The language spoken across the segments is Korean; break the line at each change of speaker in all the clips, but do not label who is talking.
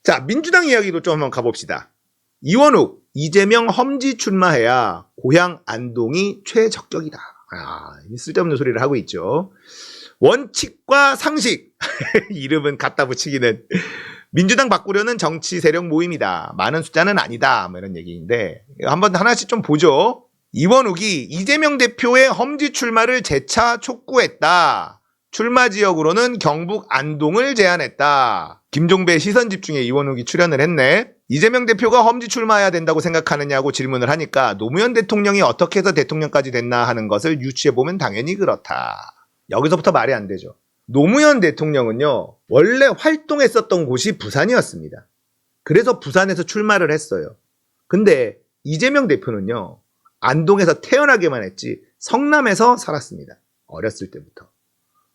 자, 민주당 이야기도 좀 한번 가봅시다. 이원욱, 이재명 험지 출마해야 고향 안동이 최적격이다. 쓸데없는 소리를 하고 있죠. 원칙과 상식, 이름은 갖다 붙이기는 민주당 바꾸려는 정치 세력 모임이다. 많은 숫자는 아니다. 뭐 이런 얘기인데 한번 하나씩 좀 보죠. 이원욱이 이재명 대표의 험지 출마를 재차 촉구했다. 출마 지역으로는 경북 안동을 제안했다. 김종배 시선집중에 이원욱이 출연을 했네. 이재명 대표가 험지 출마해야 된다고 생각하느냐고 질문을 하니까 노무현 대통령이 어떻게 해서 대통령까지 됐나 하는 것을 유추해보면 당연히 그렇다. 여기서부터 말이 안 되죠. 노무현 대통령은요, 원래 활동했었던 곳이 부산이었습니다. 그래서 부산에서 출마를 했어요. 근데 이재명 대표는요, 안동에서 태어나기만 했지 성남에서 살았습니다. 어렸을 때부터.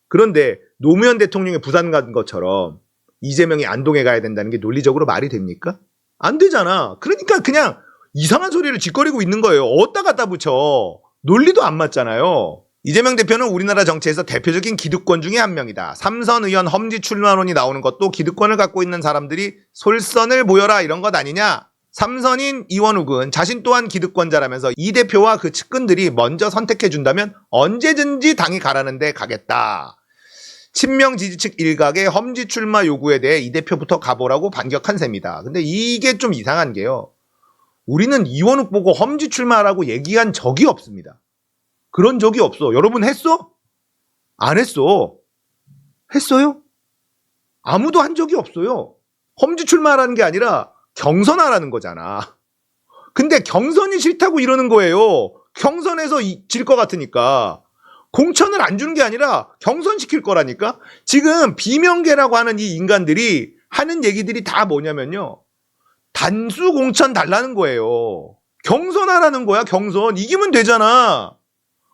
그런데 노무현 대통령이 부산 간 것처럼 이재명이 안동에 가야 된다는 게 논리적으로 말이 됩니까? 안 되잖아. 그러니까 그냥 이상한 소리를 짓거리고 있는 거예요. 어디다 갖다 붙여. 논리도 안 맞잖아요. 이재명 대표는 우리나라 정치에서 대표적인 기득권 중에 한 명이다. 삼선 의원 험지 출마론이 나오는 것도 기득권을 갖고 있는 사람들이 솔선을 보여라 이런 것 아니냐. 삼선인 이원욱은 자신 또한 기득권자라면서 이 대표와 그 측근들이 먼저 선택해준다면 언제든지 당이 가라는 데 가겠다. 친명 지지 측 일각의 험지 출마 요구에 대해 이 대표부터 가보라고 반격한 셈이다. 근데 이게 좀 이상한 게요. 우리는 이원욱 보고 험지 출마라고 얘기한 적이 없습니다. 그런 적이 없어. 여러분 했어? 안 했어. 했어요? 아무도 한 적이 없어요. 험지 출마라는 게 아니라 경선하라는 거잖아. 근데 경선이 싫다고 이러는 거예요. 경선에서 질 것 같으니까. 공천을 안 주는 게 아니라 경선시킬 거라니까. 지금 비명계라고 하는 이 인간들이 하는 얘기들이 다 뭐냐면요. 단수 공천 달라는 거예요. 경선하라는 거야. 경선. 이기면 되잖아.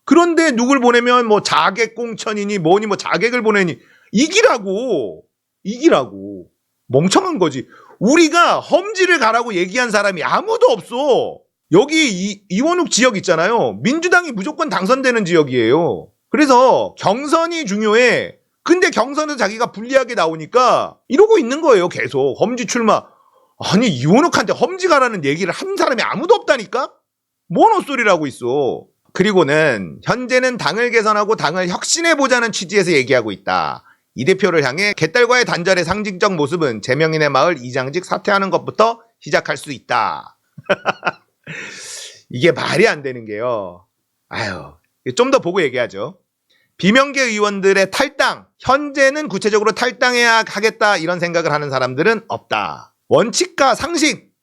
그런데 누굴 보내면 뭐 자객 공천이니 뭐니 뭐 자객을 보내니 이기라고. 멍청한 거지. 우리가 험지를 가라고 얘기한 사람이 아무도 없어. 여기 이원욱 지역 있잖아요. 민주당이 무조건 당선되는 지역이에요. 그래서 경선이 중요해. 근데 경선에서 자기가 불리하게 나오니까 이러고 있는 거예요. 계속 험지 출마. 아니 이원욱한테 험지 가라는 얘기를 한 사람이 아무도 없다니까? 뭔 헛소리를 하고 있어. 그리고는 현재는 당을 개선하고 당을 혁신해보자는 취지에서 얘기하고 있다. 이 대표를 향해 개딸과의 단절의 상징적 모습은 제명인의 마을 이장직 사퇴하는 것부터 시작할 수 있다. 이게 말이 안 되는 게요. 좀 더 보고 얘기하죠. 비명계 의원들의 탈당, 현재는 구체적으로 탈당해야 하겠다 이런 생각을 하는 사람들은 없다. 원칙과 상식,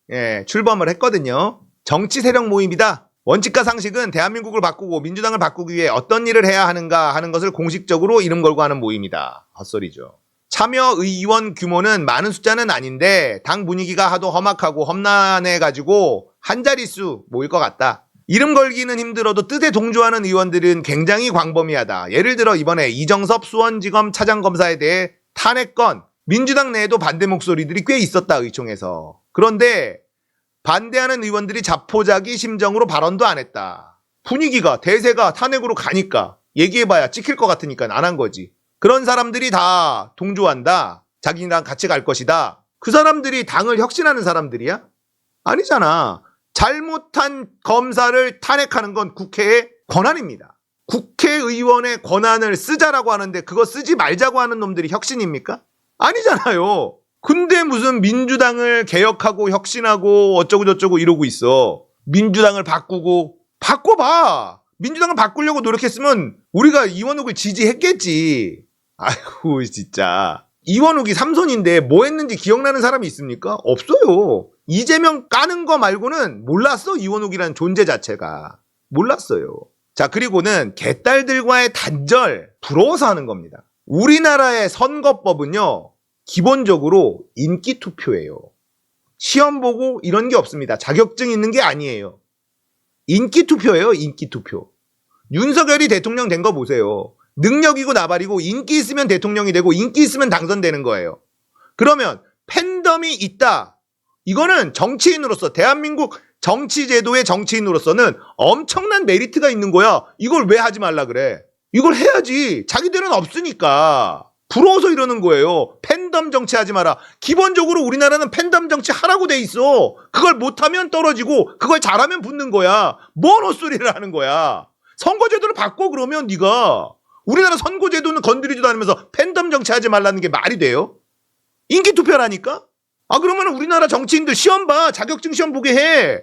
출범을 했거든요. 정치 세력 모임이다. 원칙과 상식은 대한민국을 바꾸고 민주당을 바꾸기 위해 어떤 일을 해야 하는가 하는 것을 공식적으로 이름 걸고 하는 모임이다. 헛소리죠. 참여의원 규모는 많은 숫자는 아닌데 당 분위기가 하도 험악하고 험난해가지고 한 자릿수 모일 것 같다. 이름 걸기는 힘들어도 뜻에 동조하는 의원들은 굉장히 광범위하다. 예를 들어 이번에 이정섭 수원지검 차장검사에 대해 탄핵건 민주당 내에도 반대 목소리들이 꽤 있었다. 의총에서. 그런데 반대하는 의원들이 자포자기 심정으로 발언도 안 했다. 분위기가 대세가 탄핵으로 가니까 얘기해봐야 찍힐 것 같으니까 안 한 거지. 그런 사람들이 다 동조한다. 자기랑 같이 갈 것이다. 그 사람들이 당을 혁신하는 사람들이야? 아니잖아. 잘못한 검사를 탄핵하는 건 국회의 권한입니다. 국회의원의 권한을 쓰자라고 하는데 그거 쓰지 말자고 하는 놈들이 혁신입니까? 아니잖아요. 근데 무슨 민주당을 개혁하고 혁신하고 어쩌고저쩌고 이러고 있어. 민주당을 바꾸고 바꿔봐. 민주당을 바꾸려고 노력했으면 우리가 이원욱을 지지했겠지. 아이고 진짜. 이원욱이 삼선인데 뭐 했는지 기억나는 사람이 있습니까? 없어요. 이재명 까는 거 말고는 몰랐어. 이원욱이라는 존재 자체가. 몰랐어요. 자, 그리고는 개딸들과의 단절 부러워서 하는 겁니다. 우리나라의 선거법은요. 기본적으로 인기 투표예요. 시험 보고 이런 게 없습니다. 자격증 있는 게 아니에요. 인기 투표예요. 인기 투표. 윤석열이 대통령 된 거 보세요. 능력이고 나발이고 인기 있으면 대통령이 되고 인기 있으면 당선되는 거예요. 그러면 팬덤이 있다. 이거는 정치인으로서 대한민국 정치제도의 정치인으로서는 엄청난 메리트가 있는 거야. 이걸 왜 하지 말라 그래? 이걸 해야지. 자기들은 없으니까. 부러워서 이러는 거예요. 팬덤 정치하지 마라. 기본적으로 우리나라는 팬덤 정치 하라고 돼 있어. 그걸 못하면 떨어지고 그걸 잘하면 붙는 거야. 뭔 헛소리를 하는 거야. 선거제도를 바꿔 그러면 네가. 우리나라 선거제도는 건드리지도 않으면서 팬덤 정치하지 말라는 게 말이 돼요? 인기투표라니까? 아 그러면 우리나라 정치인들 시험 봐. 자격증 시험 보게 해.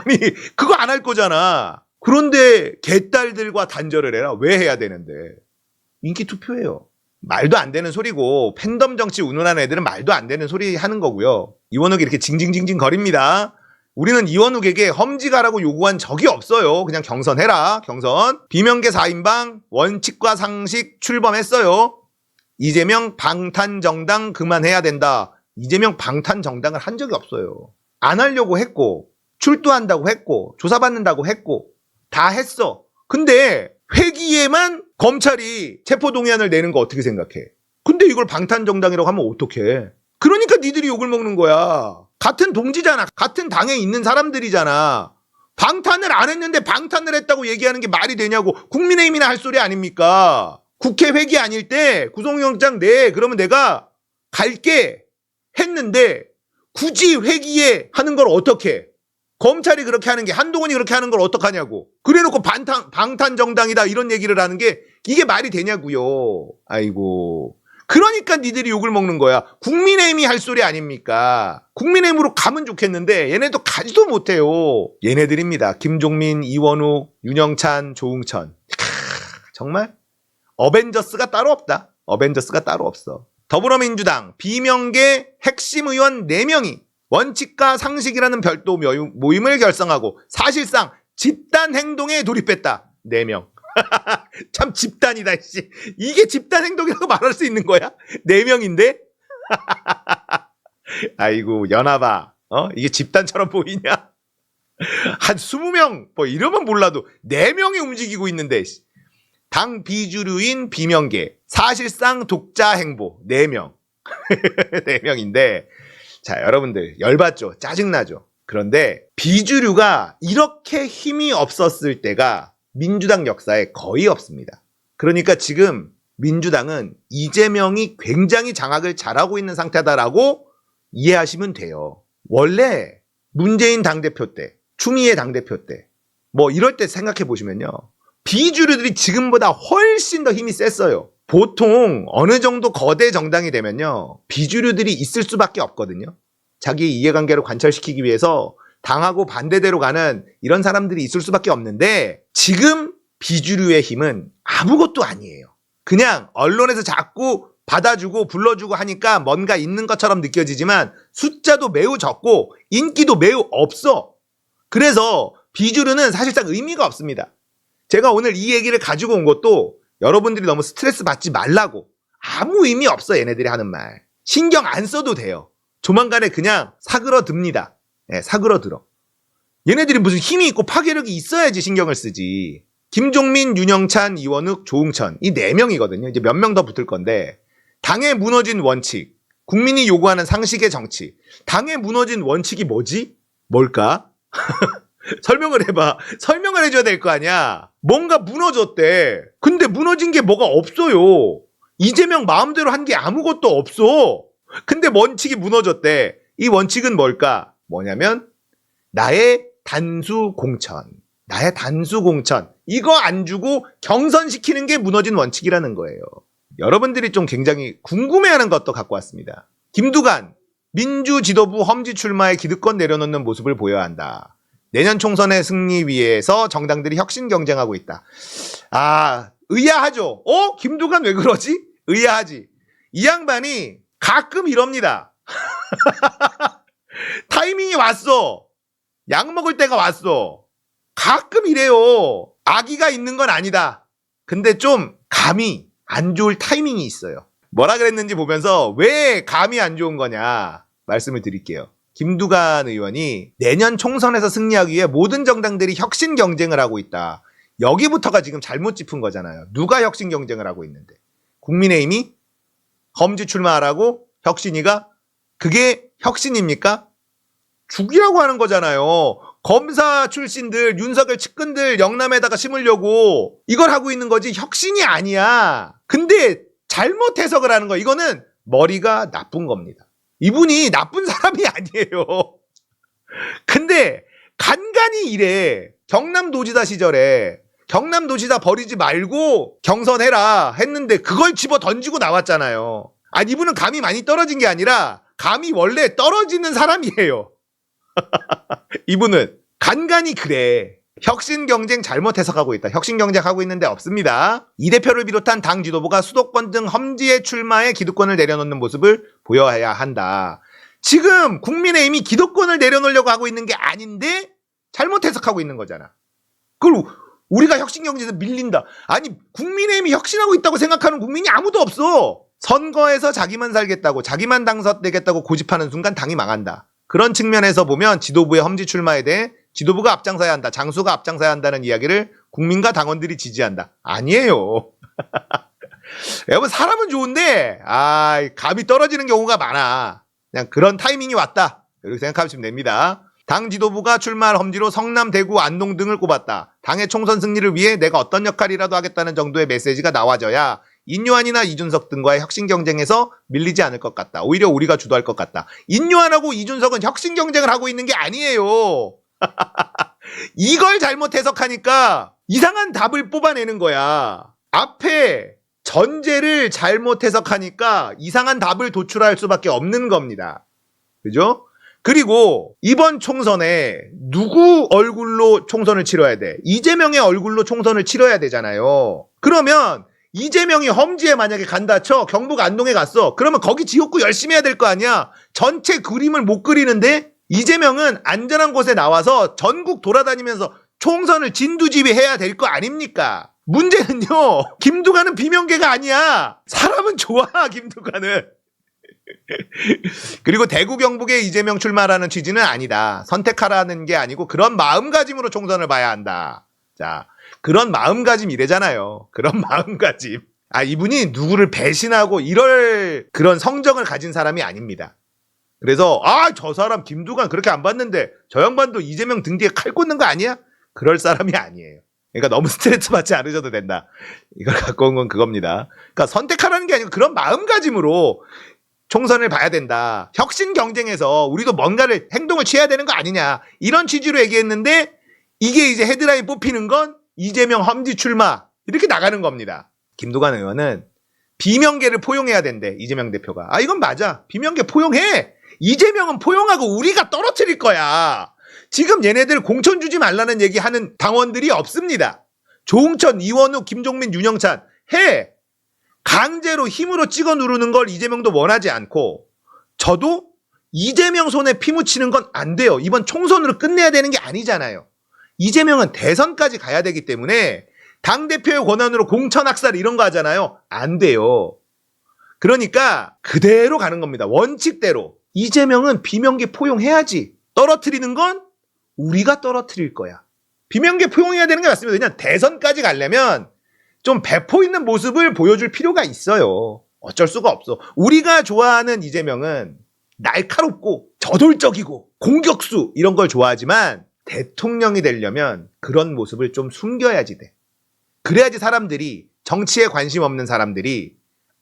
아니 그거 안 할 거잖아. 그런데 개딸들과 단절을 해라. 왜 해야 되는데. 인기투표예요. 말도 안 되는 소리고 팬덤 정치 운운하는 애들은 말도 안 되는 소리 하는 거고요. 이원욱이 이렇게 징징징징 거립니다. 우리는 이원욱에게 험지가라고 요구한 적이 없어요. 그냥 경선해라. 경선. 비명계 4인방 원칙과 상식 출범했어요. 이재명 방탄정당 그만해야 된다. 이재명 방탄정당을 한 적이 없어요. 안 하려고 했고 출두한다고 했고 조사받는다고 했고 다 했어. 근데 회기에만 검찰이 체포동의안을 내는 거 어떻게 생각해? 근데 이걸 방탄정당이라고 하면 어떡해? 그러니까 니들이 욕을 먹는 거야. 같은 동지잖아. 같은 당에 있는 사람들이잖아. 방탄을 안 했는데 방탄을 했다고 얘기하는 게 말이 되냐고. 국민의힘이나 할 소리 아닙니까? 국회 회기 아닐 때 구속영장 내. 그러면 내가 갈게 했는데 굳이 회기에 하는 걸 어떻게? 검찰이 그렇게 하는 게 한동훈이 그렇게 하는 걸 어떡하냐고. 그래놓고 방탄정당이다 이런 얘기를 하는 게 이게 말이 되냐고요. 아이고. 그러니까 니들이 욕을 먹는 거야. 국민의힘이 할 소리 아닙니까? 국민의힘으로 가면 좋겠는데 얘네도 가지도 못해요. 얘네들입니다. 김종민, 이원욱, 윤영찬, 조응천. 정말 어벤져스가 따로 없다. 어벤져스가 따로 없어. 더불어민주당 비명계 핵심 의원 4명이 원칙과 상식이라는 별도 모임을 결성하고 사실상 집단 행동에 돌입했다. 4명. 참 집단이다. 씨. 이게 집단 행동이라고 말할 수 있는 거야? 4명인데? 아이고 연합아. 이게 집단처럼 보이냐? 한 20명 뭐 이러면 몰라도 4명이 움직이고 있는데 당 비주류인 비명계 사실상 독자 행보 4명. 4명인데 자, 여러분들 열받죠? 짜증나죠? 그런데 비주류가 이렇게 힘이 없었을 때가 민주당 역사에 거의 없습니다. 그러니까 지금 민주당은 이재명이 굉장히 장악을 잘하고 있는 상태다라고 이해하시면 돼요. 원래 문재인 당대표 때, 추미애 당대표 때, 뭐 이럴 때 생각해 보시면요. 비주류들이 지금보다 훨씬 더 힘이 셌어요. 보통 어느 정도 거대 정당이 되면요. 비주류들이 있을 수밖에 없거든요. 자기 이해관계를 관철시키기 위해서 당하고 반대대로 가는 이런 사람들이 있을 수밖에 없는데 지금 비주류의 힘은 아무것도 아니에요. 그냥 언론에서 자꾸 받아주고 불러주고 하니까 뭔가 있는 것처럼 느껴지지만 숫자도 매우 적고 인기도 매우 없어. 그래서 비주류는 사실상 의미가 없습니다. 제가 오늘 이 얘기를 가지고 온 것도 여러분들이 너무 스트레스 받지 말라고. 아무 의미 없어 얘네들이 하는 말. 신경 안 써도 돼요. 조만간에 그냥 사그러듭니다. 네, 사그러들어. 얘네들이 무슨 힘이 있고 파괴력이 있어야지 신경을 쓰지. 김종민, 윤영찬, 이원욱, 조응천 이 4명이거든요. 이제 몇 명 더 붙을 건데 당에 무너진 원칙, 국민이 요구하는 상식의 정치. 당에 무너진 원칙이 뭐지? 뭘까? 설명을 해봐. 설명을 해줘야 될 거 아니야. 뭔가 무너졌대. 근데 무너진 게 뭐가 없어요. 이재명 마음대로 한 게 아무것도 없어. 근데 원칙이 무너졌대. 이 원칙은 뭘까? 뭐냐면 나의 단수 공천. 나의 단수 공천. 이거 안 주고 경선시키는 게 무너진 원칙이라는 거예요. 여러분들이 좀 굉장히 궁금해하는 것도 갖고 왔습니다. 김두관, 민주지도부 험지 출마에 기득권 내려놓는 모습을 보여야 한다. 내년 총선의 승리 위해서 정당들이 혁신 경쟁하고 있다. 아, 의아하죠? 김두관 왜 그러지? 의아하지? 이 양반이 가끔 이럽니다. 타이밍이 왔어. 약 먹을 때가 왔어. 가끔 이래요. 아기가 있는 건 아니다. 근데 좀 감이 안 좋을 타이밍이 있어요. 뭐라 그랬는지 보면서 왜 감이 안 좋은 거냐 말씀을 드릴게요. 김두관 의원이 내년 총선에서 승리하기 위해 모든 정당들이 혁신 경쟁을 하고 있다. 여기부터가 지금 잘못 짚은 거잖아요. 누가 혁신 경쟁을 하고 있는데. 국민의힘이 험지 출마하라고 혁신이가 그게 혁신입니까? 죽이라고 하는 거잖아요. 검사 출신들, 윤석열 측근들 영남에다가 심으려고 이걸 하고 있는 거지 혁신이 아니야. 근데 잘못 해석을 하는 거. 이거는 머리가 나쁜 겁니다. 이분이 나쁜 사람이 아니에요. 근데 간간히 이래. 경남도지사 시절에 경남도지사 버리지 말고 경선해라 했는데 그걸 집어 던지고 나왔잖아요. 아니 이분은 감이 많이 떨어진 게 아니라 감이 원래 떨어지는 사람이에요. 이분은 간간히 그래. 혁신 경쟁 잘못 해석하고 있다. 혁신 경쟁하고 있는데 없습니다. 이 대표를 비롯한 당 지도부가 수도권 등 험지에 출마해 기득권을 내려놓는 모습을 보여야 한다. 지금 국민의힘이 기득권을 내려놓으려고 하고 있는 게 아닌데 잘못 해석하고 있는 거잖아. 그걸 우리가 혁신 경쟁에서 밀린다. 아니 국민의힘이 혁신하고 있다고 생각하는 국민이 아무도 없어. 선거에서 자기만 살겠다고 자기만 당선되겠다고 고집하는 순간 당이 망한다. 그런 측면에서 보면 지도부의 험지 출마에 대해 지도부가 앞장서야 한다. 장수가 앞장서야 한다는 이야기를 국민과 당원들이 지지한다. 아니에요. 여러분 사람은 좋은데 감이 떨어지는 경우가 많아. 그냥 그런 타이밍이 왔다. 이렇게 생각하시면 됩니다. 당 지도부가 출마할 험지로 성남, 대구, 안동 등을 꼽았다. 당의 총선 승리를 위해 내가 어떤 역할이라도 하겠다는 정도의 메시지가 나와져야 인요한이나 이준석 등과의 혁신 경쟁에서 밀리지 않을 것 같다. 오히려 우리가 주도할 것 같다. 인요한하고 이준석은 혁신 경쟁을 하고 있는 게 아니에요. 이걸 잘못 해석하니까 이상한 답을 뽑아내는 거야. 앞에 전제를 잘못 해석하니까 이상한 답을 도출할 수밖에 없는 겁니다. 그죠? 그리고 이번 총선에 누구 얼굴로 총선을 치러야 돼? 이재명의 얼굴로 총선을 치러야 되잖아요. 그러면 이재명이 험지에 만약에 간다 쳐 경북 안동에 갔어. 그러면 거기 지역구 열심히 해야 될 거 아니야. 전체 그림을 못 그리는데 이재명은 안전한 곳에 나와서 전국 돌아다니면서 총선을 진두지휘해야 될 거 아닙니까? 문제는요. 김두관은 비명계가 아니야. 사람은 좋아 김두관은. 그리고 대구 경북에 이재명 출마라는 취지는 아니다. 선택하라는 게 아니고 그런 마음가짐으로 총선을 봐야 한다. 자, 그런 마음가짐이래잖아요. 그런 마음가짐. 이분이 누구를 배신하고 이럴 그런 성정을 가진 사람이 아닙니다. 그래서 저 사람 김두관 그렇게 안 봤는데 저 양반도 이재명 등 뒤에 칼 꽂는 거 아니야? 그럴 사람이 아니에요. 그러니까 너무 스트레스 받지 않으셔도 된다. 이걸 갖고 온 건 그겁니다. 그러니까 선택하라는 게 아니고 그런 마음가짐으로 총선을 봐야 된다. 혁신 경쟁에서 우리도 뭔가를 행동을 취해야 되는 거 아니냐. 이런 취지로 얘기했는데 이게 이제 헤드라인 뽑히는 건 이재명 험지 출마 이렇게 나가는 겁니다. 김두관 의원은 비명계를 포용해야 된대. 이재명 대표가. 이건 맞아. 비명계 포용해. 이재명은 포용하고 우리가 떨어뜨릴 거야. 지금 얘네들 공천 주지 말라는 얘기하는 당원들이 없습니다. 조응천, 이원욱, 김종민, 윤영찬 해. 강제로 힘으로 찍어 누르는 걸 이재명도 원하지 않고 저도 이재명 손에 피 묻히는 건 안 돼요. 이번 총선으로 끝내야 되는 게 아니잖아요. 이재명은 대선까지 가야 되기 때문에 당대표의 권한으로 공천학살 이런 거 하잖아요. 안 돼요. 그러니까 그대로 가는 겁니다. 원칙대로. 이재명은 비명계 포용해야지. 떨어뜨리는 건 우리가 떨어뜨릴 거야. 비명계 포용해야 되는 게 맞습니다. 그냥 대선까지 가려면 좀 배포 있는 모습을 보여줄 필요가 있어요. 어쩔 수가 없어. 우리가 좋아하는 이재명은 날카롭고 저돌적이고 공격수 이런 걸 좋아하지만 대통령이 되려면 그런 모습을 좀 숨겨야지 돼. 그래야지 사람들이 정치에 관심 없는 사람들이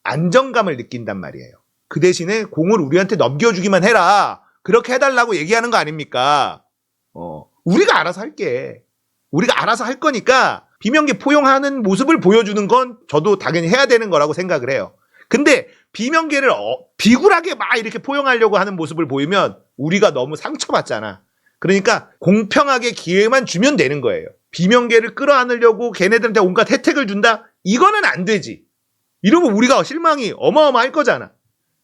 안정감을 느낀단 말이에요. 그 대신에 공을 우리한테 넘겨주기만 해라. 그렇게 해달라고 얘기하는 거 아닙니까? 우리가 알아서 할게. 우리가 알아서 할 거니까 비명계 포용하는 모습을 보여주는 건 저도 당연히 해야 되는 거라고 생각을 해요. 근데 비명계를 비굴하게 막 이렇게 포용하려고 하는 모습을 보이면 우리가 너무 상처받잖아. 그러니까 공평하게 기회만 주면 되는 거예요. 비명계를 끌어안으려고 걔네들한테 온갖 혜택을 준다? 이거는 안 되지. 이러면 우리가 실망이 어마어마할 거잖아.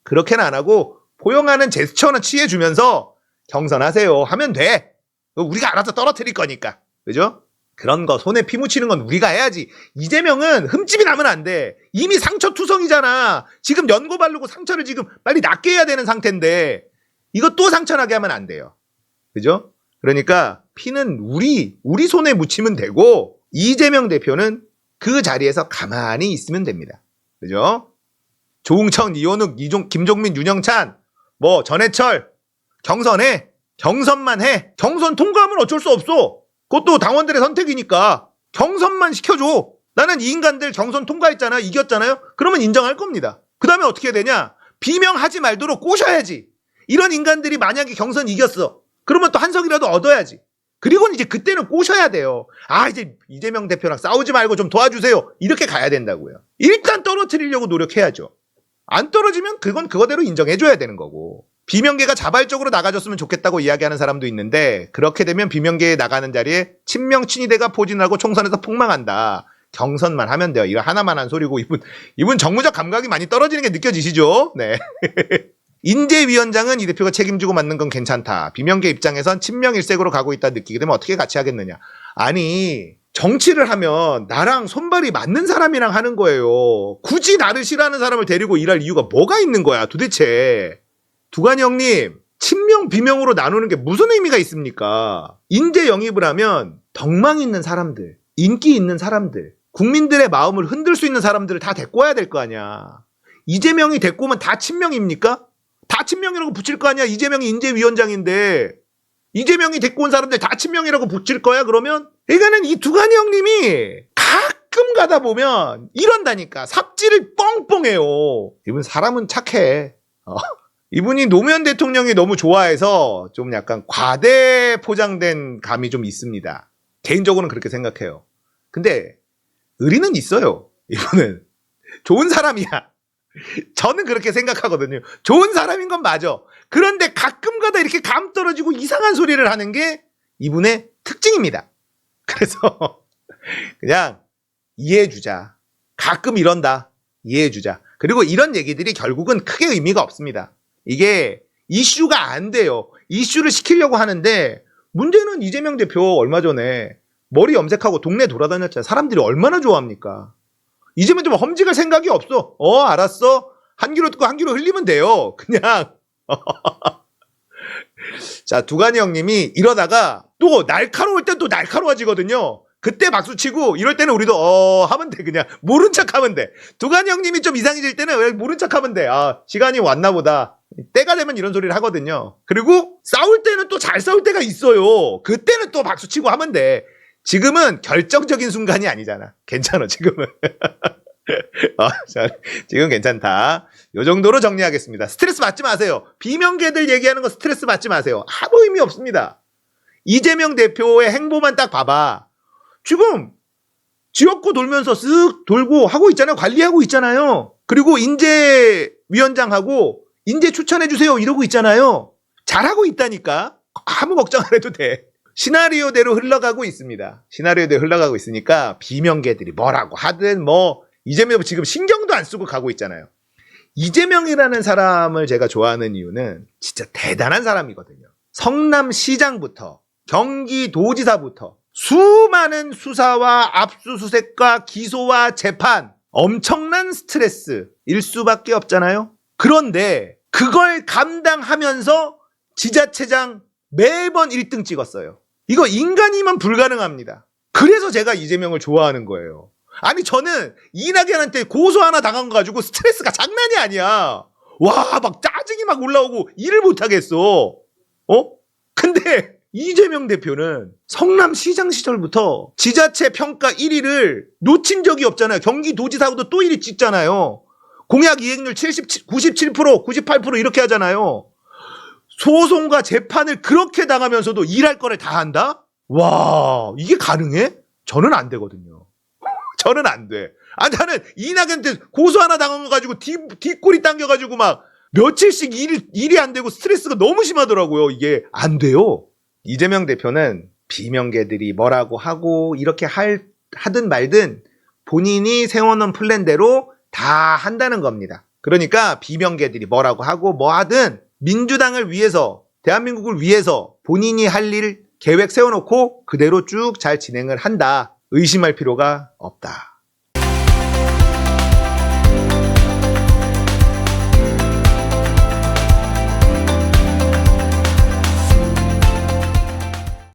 그렇게는 안 하고 포용하는 제스처는 취해주면서 경선하세요 하면 돼. 우리가 알아서 떨어뜨릴 거니까. 그죠? 그런 거 손에 피 묻히는 건 우리가 해야지. 이재명은 흠집이 나면 안 돼. 이미 상처투성이잖아. 지금 연고 바르고 상처를 지금 빨리 낫게 해야 되는 상태인데 이거 또 상처나게 하면 안 돼요. 그죠? 그러니까 피는 우리 손에 묻히면 되고 이재명 대표는 그 자리에서 가만히 있으면 됩니다. 그죠? 조응천, 이원욱, 김종민, 윤영찬, 전해철 경선해. 경선만 해. 경선 통과하면 어쩔 수 없어. 그것도 당원들의 선택이니까 경선만 시켜줘. 나는 이 인간들 경선 통과했잖아요. 이겼잖아요. 그러면 인정할 겁니다. 그 다음에 어떻게 해야 되냐? 비명하지 말도록 꼬셔야지. 이런 인간들이 만약에 경선 이겼어. 그러면 또 한 석이라도 얻어야지. 그리고는 이제 그때는 꼬셔야 돼요. 아, 이제 이재명 대표랑 싸우지 말고 좀 도와주세요. 이렇게 가야 된다고요. 일단 떨어뜨리려고 노력해야죠. 안 떨어지면 그건 그거대로 인정해줘야 되는 거고. 비명계가 자발적으로 나가줬으면 좋겠다고 이야기하는 사람도 있는데, 그렇게 되면 비명계에 나가는 자리에 친명 친이대가 포진하고 총선에서 폭망한다. 경선만 하면 돼요. 이거 하나만 한 소리고, 이분 정무적 감각이 많이 떨어지는 게 느껴지시죠? 네. 인재위원장은 이 대표가 책임지고 맡는 건 괜찮다. 비명계 입장에선 친명 일색으로 가고 있다 느끼게 되면 어떻게 같이 하겠느냐. 아니, 정치를 하면 나랑 손발이 맞는 사람이랑 하는 거예요. 굳이 나를 싫어하는 사람을 데리고 일할 이유가 뭐가 있는 거야 도대체. 두관이 형님, 친명 비명으로 나누는 게 무슨 의미가 있습니까? 인재 영입을 하면 덕망 있는 사람들, 인기 있는 사람들, 국민들의 마음을 흔들 수 있는 사람들을 다 데리고 와야 될 거 아니야. 이재명이 데리고 오면 다 친명입니까? 다 친명이라고 붙일 거 아니야. 이재명이 인재위원장인데 이재명이 데리고 온 사람들 다 친명이라고 붙일 거야 그러면? 그러니까는 이 두관이 형님이 가끔 가다 보면 이런다니까. 삽질을 뻥뻥해요. 이분 사람은 착해. 이분이 노무현 대통령이 너무 좋아해서 좀 약간 과대 포장된 감이 좀 있습니다. 개인적으로는 그렇게 생각해요. 근데 의리는 있어요. 이분은 좋은 사람이야. 저는 그렇게 생각하거든요. 좋은 사람인 건 맞아. 그런데 가끔 가다 이렇게 감 떨어지고 이상한 소리를 하는 게 이분의 특징입니다. 그래서 그냥 이해해주자. 가끔 이런다. 이해해주자. 그리고 이런 얘기들이 결국은 크게 의미가 없습니다. 이게 이슈가 안 돼요. 이슈를 시키려고 하는데 문제는 이재명 대표 얼마 전에 머리 염색하고 동네 돌아다녔잖아요. 사람들이 얼마나 좋아합니까? 이제는 좀 험직할 생각이 없어. 알았어. 한 귀로 듣고 한 귀로 흘리면 돼요. 그냥. 자, 두관이 형님이 이러다가 또 날카로울 땐 또 날카로워지거든요. 그때 박수치고 이럴 때는 우리도 하면 돼. 그냥 모른 척 하면 돼. 두관이 형님이 좀 이상해질 때는 모른 척 하면 돼. 시간이 왔나 보다. 때가 되면 이런 소리를 하거든요. 그리고 싸울 때는 또 잘 싸울 때가 있어요. 그때는 또 박수치고 하면 돼. 지금은 결정적인 순간이 아니잖아. 괜찮아, 지금은. 지금 괜찮다. 요 정도로 정리하겠습니다. 스트레스 받지 마세요. 비명계들 얘기하는 거 스트레스 받지 마세요. 아무 의미 없습니다. 이재명 대표의 행보만 딱 봐봐. 지금 지역구 돌면서 쓱 돌고 하고 있잖아요. 관리하고 있잖아요. 그리고 인재위원장하고 인재 추천해주세요. 이러고 있잖아요. 잘하고 있다니까. 아무 걱정 안 해도 돼. 시나리오대로 흘러가고 있습니다. 시나리오대로 흘러가고 있으니까 비명계들이 뭐라고 하든 이재명 지금 신경도 안 쓰고 가고 있잖아요. 이재명이라는 사람을 제가 좋아하는 이유는 진짜 대단한 사람이거든요. 성남시장부터 경기도지사부터 수많은 수사와 압수수색과 기소와 재판, 엄청난 스트레스일 수밖에 없잖아요. 그런데 그걸 감당하면서 지자체장 매번 1등 찍었어요. 이거 인간이면 불가능합니다. 그래서 제가 이재명을 좋아하는 거예요. 아니 저는 이낙연한테 고소 하나 당한 거 가지고 스트레스가 장난이 아니야. 와, 막 짜증이 막 올라오고 일을 못 하겠어. 근데 이재명 대표는 성남시장 시절부터 지자체 평가 1위를 놓친 적이 없잖아요. 경기도지사하고도 또 1위 찍잖아요. 공약 이행률 97%, 98% 이렇게 하잖아요. 소송과 재판을 그렇게 당하면서도 일할 거를 다 한다? 와, 이게 가능해? 저는 안 되거든요. 저는 안 돼. 나는 이낙연한테 고소 하나 당한 거 가지고 뒷골이 당겨가지고 막 며칠씩 일이 안 되고 스트레스가 너무 심하더라고요. 이게 안 돼요. 이재명 대표는 비명계들이 뭐라고 하고 이렇게 하든 말든 본인이 세워놓은 플랜대로 다 한다는 겁니다. 그러니까 비명계들이 뭐라고 하고 뭐 하든 민주당을 위해서, 대한민국을 위해서 본인이 할 일 계획 세워놓고 그대로 쭉 잘 진행을 한다. 의심할 필요가 없다.